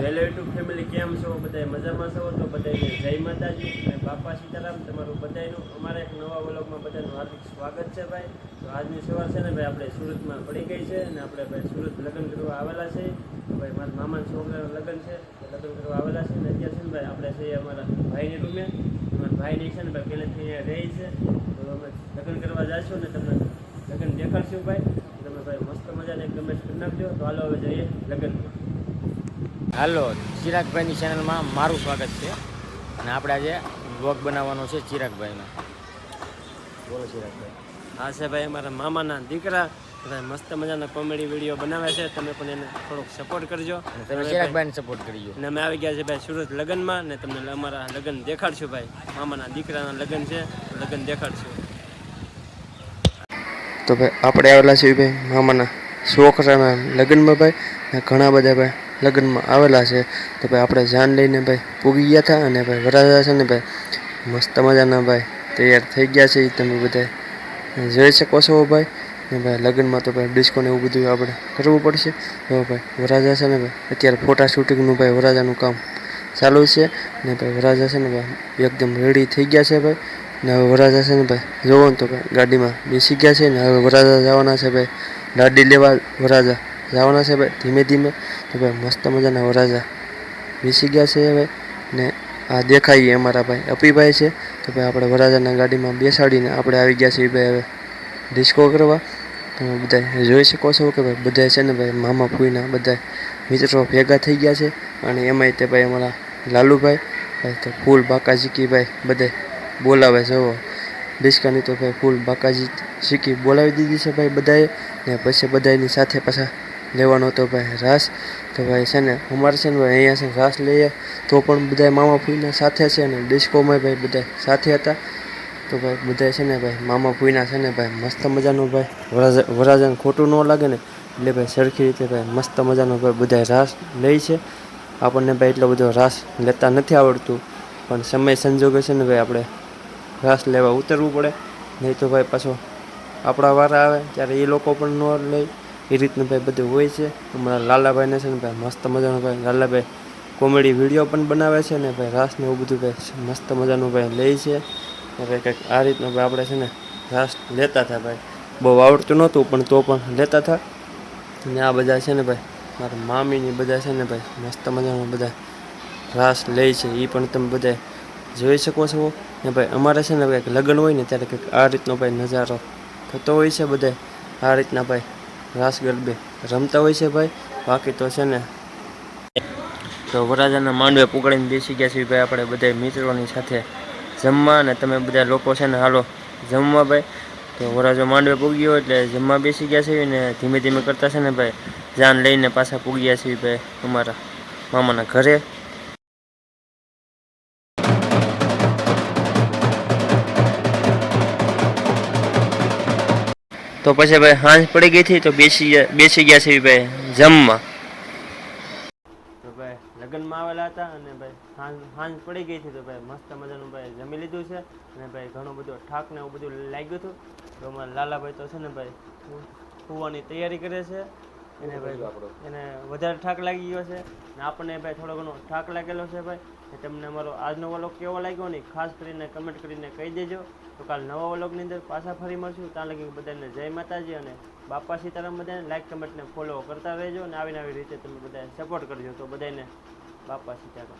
Hello YouTube family, કેમ છો? બધા મજામાં છો? તો બધાને જય માતાજી અને બાપા સીતારામ. તમારું બધાનું અમારા એક નવા વ્લોગમાં બધાનું હાર્દિક સ્વાગત છે ભાઈ. તો આજની સવાર છે ને ભાઈ, આપણે સુરતમાં પડી ગઈ છે અને આપણે ભાઈ સુરત લગ્ન કરવા આવેલા છે. ભાઈ મારા મામાના છોકરાનું લગ્ન છે, લગ્ન કરવા આવેલા છે ને અત્યારે છે ને ભાઈ આપણે છીએ અમારા ભાઈની રૂમે. અમારા ભાઈની છે ને ભાઈ પહેલેથી અહીંયા રહી છે, તો અમે લગ્ન કરવા જઈશું ને તમને લગ્ન દેખાડશું ભાઈ. તમે ભાઈ મસ્ત મજાને એક કમેન્ટ કરી નાખજો. તો હાલો હવે જઈએ લગ્નમાં. હાલો, ચિરાગભાઈની ચેનલમાં મારું સ્વાગત છે અને આપણે આજે વ્લોગ બનાવવાનો છે ચિરાગભાઈનો. બોલો ચિરાગભાઈ. હા છે ભાઈ, અમારા મામાના દીકરા મસ્ત મજાના કોમેડી વિડીયો બનાવે છે. તમે પણ એને થોડોક સપોર્ટ કરજો. તમે ચિરાગભાઈને સપોર્ટ કરજો. અને અમે આવી ગયા છે ભાઈ સુરત લગ્નમાં, ને તમને અમારા લગ્ન દેખાડશું ભાઈ. મામાના દીકરાના લગ્ન છે, લગ્ન દેખાડશું. તો ભાઈ આપણે આવેલા છીએ ભાઈ મામાના છોકરાના લગ્નમાં ભાઈ. ઘણા બધા ભાઈ લગ્નમાં આવેલા છે. તો ભાઈ આપણે જાન લઈને ભાઈ પૂગી ગયા હતા અને ભાઈ વરાજા છે ને ભાઈ મસ્ત મજાના ભાઈ તૈયાર થઈ ગયા છે. એ તમે બધા જોઈ શકો છો ભાઈ. ને ભાઈ લગ્નમાં તો ભાઈ ડિસ્કો ને એવું બધું આપણે કરવું પડશે. તો ભાઈ વરાજા છે ને ભાઈ અત્યારે ફોટા શૂટિંગનું ભાઈ વરાજાનું કામ ચાલુ છે. ને ભાઈ વરાજા છે ને ભાઈ એકદમ રેડી થઈ ગયા છે ભાઈ. ને હવે વરાજા છે ને ભાઈ જોવો ને તો ભાઈ ગાડીમાં બેસી ગયા છે. ને હવે વરાજા જવાના છે ભાઈ ગાડી લેવા. વરાજા જવાના છે ભાઈ ધીમે ધીમે. તો ભાઈ મસ્ત મજાના વરાજા બેસી ગયા છે ભાઈ. ને આ દેખાઈએ અમારા ભાઈ અપીભાઈ છે. તો ભાઈ આપણે વરાજાના ગાડીમાં બેસાડીને આપણે આવી ગયા છીએ ભાઈ હવે ડિસ્કો કરવા. તમે બધા જોઈ શકો છો કે ભાઈ બધા છે ને ભાઈ મામા ફૂઈના બધા મિત્રો ભેગા થઈ ગયા છે. અને એમાંય તે ભાઈ અમારા લાલુભાઈ ભાઈ તો ફૂલ બાકાજી ભાઈ બધા બોલાવે છે. ડિસ્કાની તો ભાઈ ફૂલ બાકાજી શીખી બોલાવી દીધી છે ભાઈ બધાએ. ને પછી બધાની સાથે પાછા લેવાનો હતો ભાઈ રાસ. તો ભાઈ છે ને અમારે છે ને ભાઈ અહીંયા છે રાસ લઈએ તો પણ બધા મામા ફૂઈના સાથે છે. અને ડિસ્કોમાં ભાઈ બધા સાથે હતા. તો ભાઈ બધા છે ને ભાઈ મામા ફૂઈના છે ને ભાઈ મસ્ત મજાનું ભાઈ વરાજાને ખોટું ન લાગે ને એટલે ભાઈ સરખી રીતે ભાઈ મસ્ત મજાનો ભાઈ બધા રાસ લે છે. આપણને ભાઈ એટલો બધો રાસ લેતા નથી આવડતું, પણ સમય સંજોગે છે ને ભાઈ આપણે રાસ લેવા ઉતરવું પડે. નહીં તો ભાઈ પાછો આપણા વારા આવે ત્યારે એ લોકો પણ ન લે. એ રીતનું ભાઈ બધું હોય છે. હમણાં લાલાભાઈને છે ને ભાઈ મસ્ત મજાનું ભાઈ લાલાભાઈ કોમેડી વિડીયો પણ બનાવે છે. ને ભાઈ રાસ ને એવું બધું ભાઈ મસ્ત મજાનું ભાઈ લે છે. ભાઈ કંઈક આ રીતનું ભાઈ આપણે છે ને રાસ લેતા હતા ભાઈ. બહુ આવડતું નહોતું પણ તો પણ લેતા હતા. ને આ બધા છે ને ભાઈ મારા મામીની બધા છે ને ભાઈ મસ્ત મજાનું બધા રાસ લે છે. એ પણ તમે બધા જોઈ શકો છો. ને ભાઈ અમારે છે ને ભાઈ લગ્ન હોય ને ત્યારે કંઈક આ રીતનો ભાઈ નજારો થતો હોય છે. બધા આ રીતના ભાઈ રાસ ગરબે રમતા હોય છે ભાઈ. બાકી તો છે ને તો વરાજાના માંડવે પુગાડીને બેસી ગયા છીએ ભાઈ આપણે બધા મિત્રોની સાથે જમવા. અને તમે બધા લોકો છે ને હાલો જમવા ભાઈ. તો વરાજો માંડવે પૂગ્યો એટલે જમવા બેસી ગયા છે. ને ધીમે ધીમે કરતા છે ને ભાઈ જાન લઈને પાછા પૂગ્યા છીએ ભાઈ અમારા મામાના ઘરે. તો પછી ભાઈ સાંજ પડી ગઈ હતી તો બેસી ગયા છે ભાઈ જમવા. તો ભાઈ લગ્નમાં આવેલા હતા અને ભાઈ સાંજ પડી ગઈ હતી તો ભાઈ મસ્ત મજાનું ભાઈ જમી લીધું છે. અને ભાઈ ઘણું બધું ઠાક ને એવું બધું લાગ્યું હતું. તો અમારા લાલાભાઈ તો છે ને ભાઈ સુવાની તૈયારી કરે છે. એને ભાઈ એને વધારે ઠાક લાગી ગયો છે. ને આપણને ભાઈ થોડો ઘણો ઠાક લાગેલો છે ભાઈ. તમને અમારો આજનો વ્લોગ કેવો લાગ્યો ને ખાસ કરીને કમેન્ટ કરીને કહી દેજો. તો કાલ નવા વ્લોગની અંદર પાછા ફરી મળશું. ત્યાં લગી બધાને જય માતાજી અને બાપા સીતારામ. બધાને લાઈક કમેન્ટને ફોલો કરતા રહેજો. અને આવી રીતે તમે બધાને સપોર્ટ કરજો. તો બધાને બાપા સીતારામ.